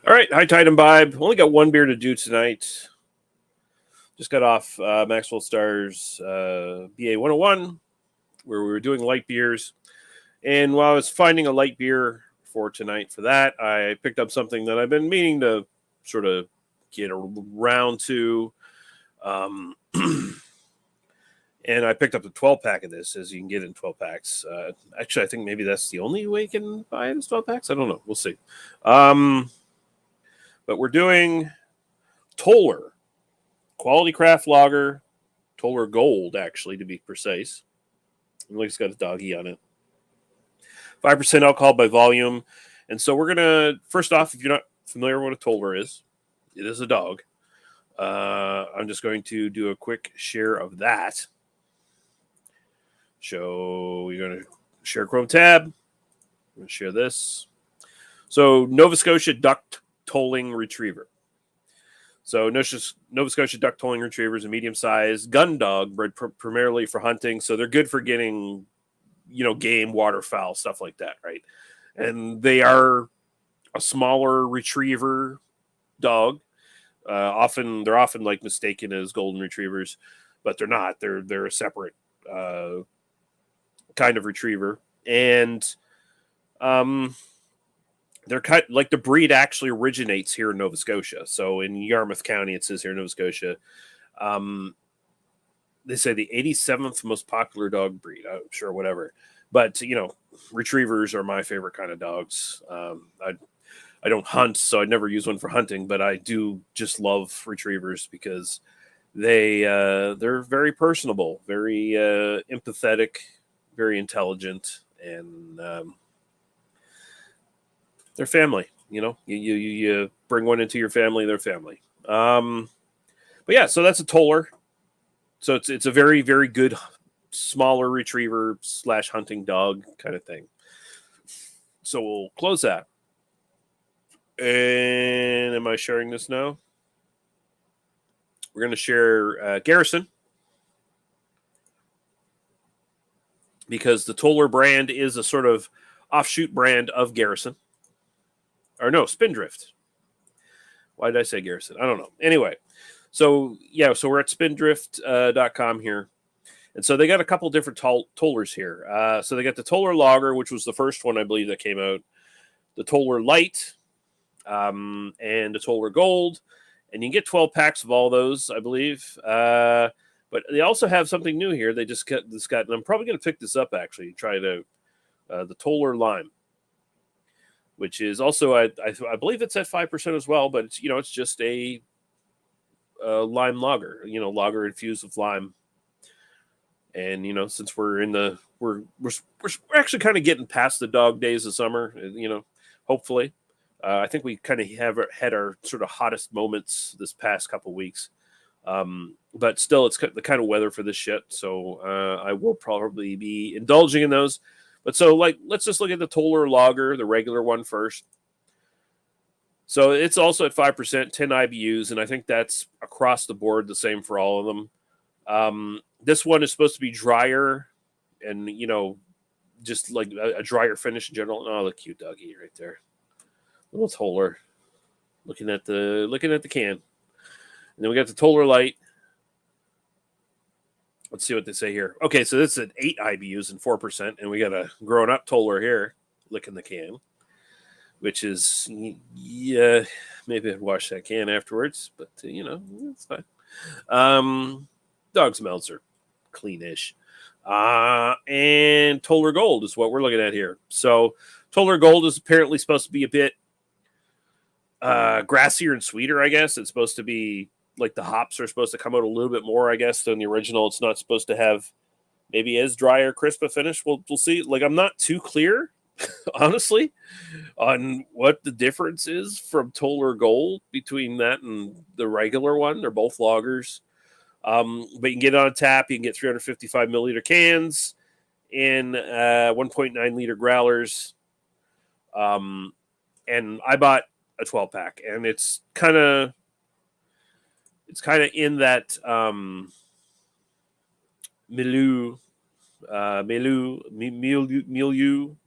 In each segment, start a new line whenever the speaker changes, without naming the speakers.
All right, High Tide Imbibe. Only got one beer to do tonight. Just got off Maxwell Star's BA 101, where we were doing light beers. And while I was finding a light beer for tonight for that, I picked up something that I've been meaning to sort of get around to. Um, and I picked up a 12 pack of this, as you can get in 12 packs. Actually, I think maybe that's the only way you can buy it in 12 packs. I don't know. We'll see. But we're doing Toller Quality Craft Lager, Toller Gold, actually, to be precise. It looks like it's got a doggy on it. 5% alcohol by volume. And so we're going to, first off, if you're not familiar with what a Toller is, it is a dog. I'm just going to do a quick share of that. So you're going to share Chrome tab. I'm going to share this. So Nova Scotia Duck Tolling Retriever. So Nova Scotia Duck Tolling Retriever is a medium-sized gun dog bred primarily for hunting. So they're good for getting, game, waterfowl, stuff like that, right? And they are a smaller retriever dog. They're often like mistaken as golden retrievers, but they're not. They're a separate kind of retriever, and they're kind like the breed actually originates here in Nova Scotia. So in Yarmouth County, it says here in Nova Scotia. They say the 87th most popular dog breed. I'm sure, whatever. But retrievers are my favorite kind of dogs. I don't hunt, so I never use one for hunting. But I do just love retrievers because they're very personable, very empathetic, very intelligent, and they're family. You bring one into your family, they're family. But yeah, so that's a Toller. So it's a very, very good smaller retriever / hunting dog kind of thing. So we'll close that. And am I sharing this now? We're going to share Garrison, because the Toller brand is a sort of offshoot brand of Garrison. Or no, Spindrift. Why did I say Garrison? I don't know. Anyway, so we're at spindrift.com here. And so they got a couple different Tollers here. So they got the Toller Lager, which was the first one, I believe, that came out. The Toller Light, and the Toller Gold. And you can get 12 packs of all those, I believe. But they also have something new here. They just got this and I'm probably going to pick this up, actually, try it out. The Toller Lime, which is also, I believe it's at 5% as well, but it's just a lime lager, lager infused with lime. And since we're actually kind of getting past the dog days of summer, hopefully, I think we kind of have had our sort of hottest moments this past couple weeks. But still, it's the kind of weather for this shit. So I will probably be indulging in those. But so, let's just look at the Toller Lager, the regular one first. So it's also at 5%, 10 IBUs, and I think that's across the board the same for all of them. This one is supposed to be drier and, just like a drier finish in general. Oh, the cute doggy right there. Little Toller. Looking at the can. And then we got the Toller Light. Let's see what they say here. Okay, so this is at 8 IBUs and 4%, and we got a grown-up Toller here licking the can, which is, yeah, maybe I'd wash that can afterwards, but, it's fine. Dog's mouths are cleanish. And Toller Gold is what we're looking at here. So Toller Gold is apparently supposed to be a bit grassier and sweeter, I guess. It's supposed to be like the hops are supposed to come out a little bit more, I guess, than the original. It's not supposed to have maybe as dry or crisp a finish. We'll see. Like, I'm not too clear, honestly, on what the difference is from Toller Gold between that and the regular one. They're both lagers. But you can get it on tap. You can get 355 milliliter cans in 1.9 liter growlers. And I bought a 12 pack, and it's kind of in that milieu.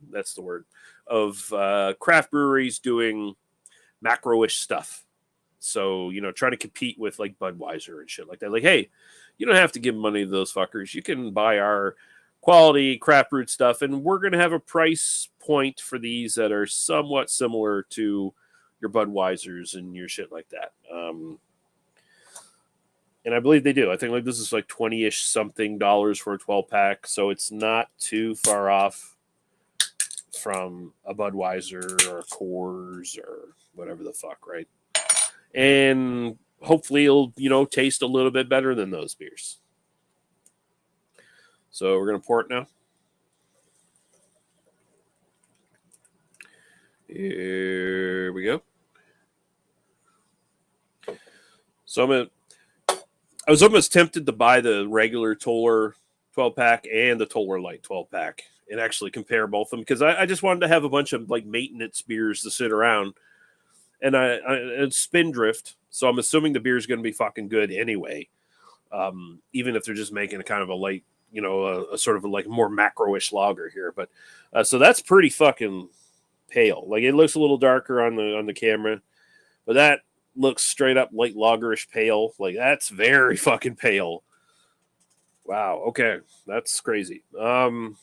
That's the word, of craft breweries doing macro-ish stuff. So, try to compete with like Budweiser and shit like that. Like, hey, you don't have to give money to those fuckers. You can buy our quality craft brewed stuff, and we're going to have a price point for these that are somewhat similar to your Budweisers and your shit like that. And I believe they do. I think like this is like 20-ish something dollars for a 12-pack, so it's not too far off from a Budweiser or a Coors or whatever the fuck, right? And hopefully it'll, taste a little bit better than those beers. So we're going to pour it now. Here we go. So I was almost tempted to buy the regular Toller 12-pack and the Toller Light 12-pack and actually compare both of them because I just wanted to have a bunch of like maintenance beers to sit around. And it's Spindrift, so I'm assuming the beer is going to be fucking good anyway, even if they're just making a kind of a light, a sort of a like more macro-ish lager here. But so that's pretty fucking pale. Like it looks a little darker on the camera, but that looks straight up light lagerish pale. Like that's very fucking pale. Wow. Okay, that's crazy. So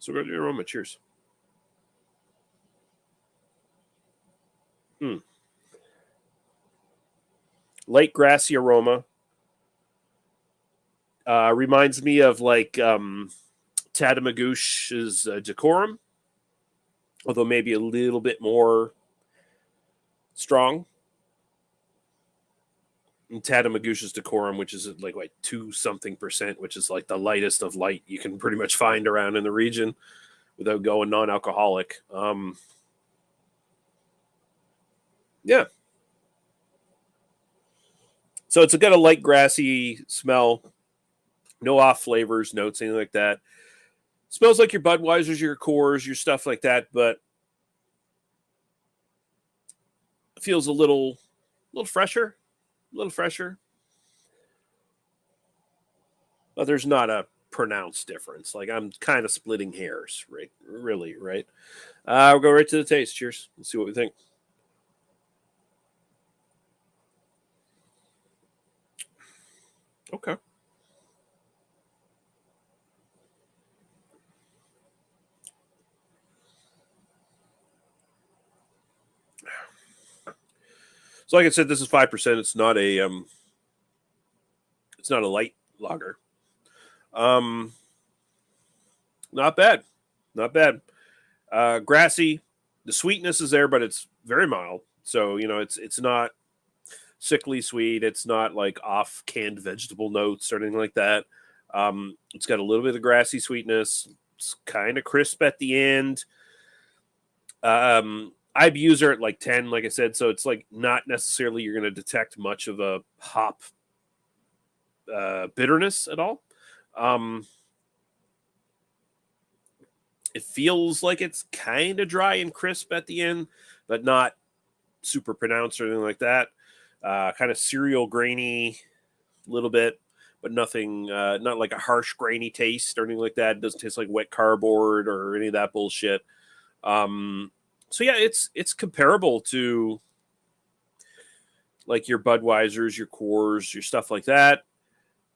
we're gonna do aroma. Cheers. Light grassy aroma. Reminds me of like Tatamagouche's Decorum, although maybe a little bit more strong. And Tatamagouche's Decorum, which is like 2% which is like the lightest of light you can pretty much find around in the region without going non-alcoholic. Yeah. So it's got a light grassy smell, no off flavors, notes, anything like that. Smells like your Budweisers, your Coors, your stuff like that, but feels a little fresher, But there's not a pronounced difference. Like I'm kind of splitting hairs, right? Really, right? We'll go right to the taste. Cheers. Let's see what we think. Okay. So, like I said, this is 5%. It's not a light lager. Not bad, grassy. The sweetness is there, but it's very mild. So it's not sickly sweet. It's not like off canned vegetable notes or anything like that. It's got a little bit of grassy sweetness. It's kind of crisp at the end. IBUs are at like 10, like I said, so it's like not necessarily you're going to detect much of a hop bitterness at all. It feels like it's kind of dry and crisp at the end, but not super pronounced or anything like that. Kind of cereal grainy a little bit, but nothing, not like a harsh grainy taste or anything like that. It doesn't taste like wet cardboard or any of that bullshit. So yeah, it's comparable to like your Budweisers, your Coors, your stuff like that,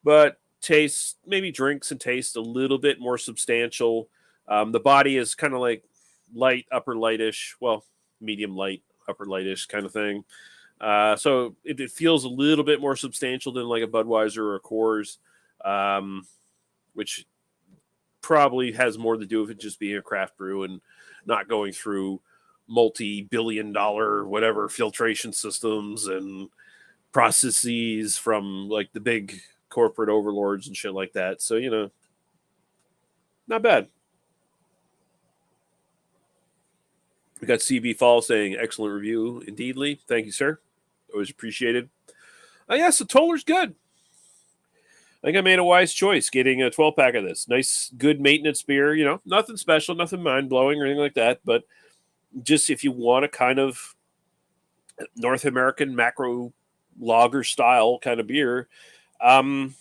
but tastes maybe drinks and taste a little bit more substantial. The body is kind of like light, upper lightish, well, medium light, upper lightish kind of thing. So it feels a little bit more substantial than like a Budweiser or a Coors, which probably has more to do with it just being a craft brew and not going through multi-billion-dollar whatever filtration systems and processes from like the big corporate overlords and shit like that. So not bad. We got CB Fall saying excellent review indeedly. Thank you, sir. Always appreciated. Yeah, so Toller's good. I think I made a wise choice getting a 12-pack of this. Nice, good maintenance beer. Nothing special, nothing mind-blowing or anything like that. But just if you want a kind of North American macro lager style kind of beer, and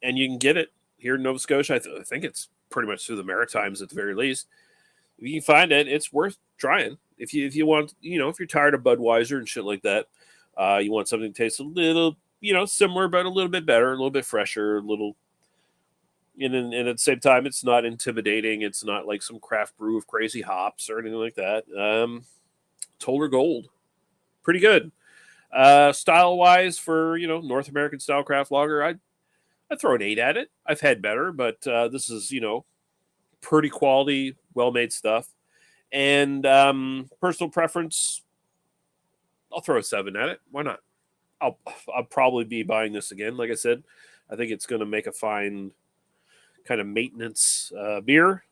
you can get it here in Nova Scotia. I think it's pretty much through the Maritimes at the very least. If you can find it, it's worth trying. If you want, if you're tired of Budweiser and shit like that, you want something that tastes a little, similar but a little bit better, a little bit fresher, a little. And at the same time, it's not intimidating. It's not like some craft brew of crazy hops or anything like that. Toller Gold, pretty good. Style wise, for North American style craft lager, I'd throw an 8 at it. I've had better, but this is pretty quality, well made stuff. And personal preference, I'll throw a 7 at it. Why not? I'll probably be buying this again. Like I said, I think it's going to make a fine kind of maintenance beer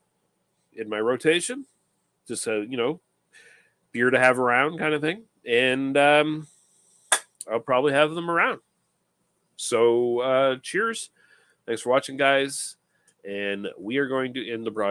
in my rotation. Just beer to have around kind of thing. And I'll probably have them around. So cheers. Thanks for watching, guys. And we are going to end the broadcast.